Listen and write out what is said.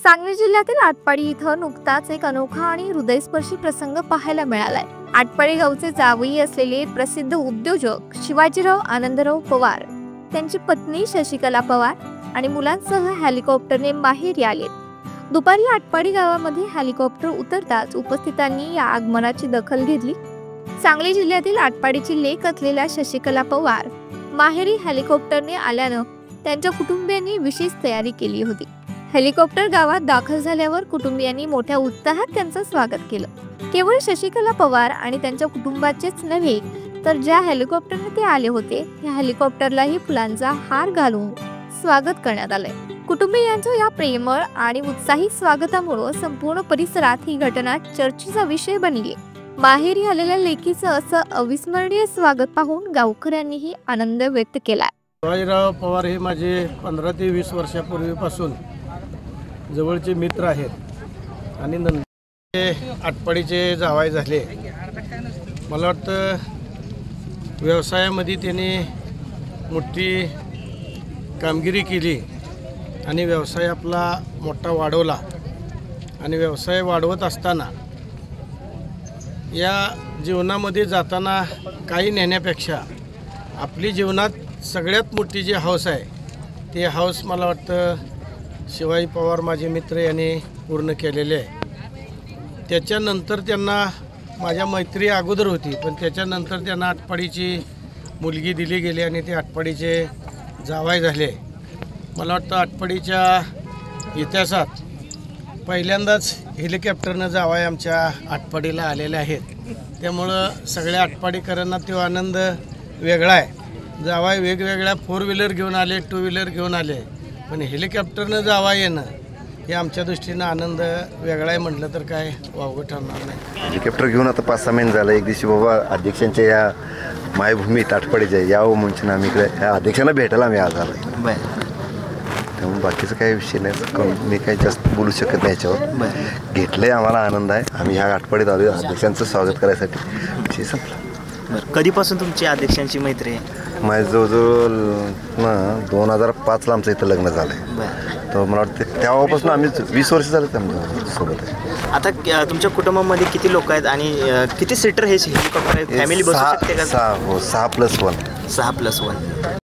सांगली जिल्ह्यातील आटपाडी इथं नुकताच एक अनोखा आणि हृदयस्पर्शी प्रसंग पाहायला मिळालाय। आटपाडी गावचे जावई असलेले प्रसिद्ध उद्योजक शिवाजीराव आनंदराव पवार, त्यांची पत्नी शशिकला पवार आणि मुलांसह हेलिकॉप्टरने माहेरी आले। दुपारी आटपाडी गावामध्ये हेलिकॉप्टर उतरताच उपस्थितांनी या आगमनाची दखल घेतली। सांगली जिल्ह्यातील आटपाडीची लेक असलेल्या शशिकला पवार माहेरी हेलिकॉप्टरने आल्यानं त्यांच्या कुटुंबियांनी विशेष तयारी केली होती। हेलिकॉप्टर गावात दाखल झाल्यावर कुटुंबियांनी मोठ्या उत्साहात त्यांचं स्वागत केलं। केवळ शशिकला पवार आणि त्यांच्या कुटुंबाचेच नव्हे तर ज्या हेलिकॉप्टरने ते आले होते त्या हेलिकॉप्टरलाही फुलांचा हार घालून स्वागत करण्यात आले। कुटुंबियांच्या या प्रेमळ आणि उत्साही स्वागतामुळे संपूर्ण परिसरात ही घटना चर्चेचा विषय बनली। माहेरी आलेल्या लेकीचं असं अविस्मरणीय स्वागत पाहून गावकऱ्यांनीही आनंद व्यक्त केला। शिवाजीराव पवार हे माझे 15 ते 20 वर्षापूर्वीपासून जवळचे मित्र आहेत आणि नंतर आटपाडीचे जावई झाले। मला वाटतं व्यवसायामध्ये त्यांनी मोठी कामगिरी केली आणि व्यवसाय आपला मोठा वाढवला आणि व्यवसाय वाढवत असताना या जीवनामध्ये जाताना काही नेण्यापेक्षा आपली जीवनात सगळ्यात मोठी जी हौस आहे ते हौस मला वाटतं शिवाजी पवार माझे मित्र यांनी पूर्ण केलेले आहे। त्याच्यानंतर त्यांना माझ्या मैत्री अगोदर होती, पण त्याच्यानंतर त्यांना आटपाडीची मुलगी दिली गेली आणि ते आटपाडीचे जावई झाले। मला वाटतं आटपाडीच्या इतिहासात पहिल्यांदाच हेलिकॉप्टरनं जावई आमच्या आटपाडीला आलेले आहेत। त्यामुळं सगळ्या आटपाडीकरांना तो आनंद वेगळा आहे। जावई वेगवेगळ्या 4 व्हीलर घेऊन आले, 2 व्हीलर घेऊन आले, पण हेलिकॉप्टरनं जावई येणं हे आमच्या दृष्टीनं आनंद वेगळा आहे म्हटलं तर काय वावगं ठरणार नाही। हेलिकॉप्टर घेऊन आता 5-6 महिने झालं। एक दिवशी बाबा अध्यक्षांच्या या मायभूमीत आटपाडीच्या यावं म्हणून आम्ही इकडे ह्या अध्यक्षांना भेटायला आम्ही आज आलो। त्यामुळे बाकीचं काही विषय नाही, मी काही जास्त बोलू शकत नाही याच्यावर। घेतलंय, आम्हाला आनंद आहे। आम्ही ह्या आटपाडीत आलो अध्यक्षांचं स्वागत करायसाठी, विषय संपला। कधीपासून तुमची अध्यक्षांची मैत्री आहे? माझं जवळजवळ 2005ला आमचं इथं लग्न झालं आहे। तर मला वाटतं तेव्हापासून आम्ही 20 वर्ष झाले आमच्या सोबत आहे। आता तुमच्या कुटुंबामध्ये किती लोक आहेत आणि किती सीटर हे हेलिकॉप्टर फॅमिली बसू शकते का? 6+1 6+1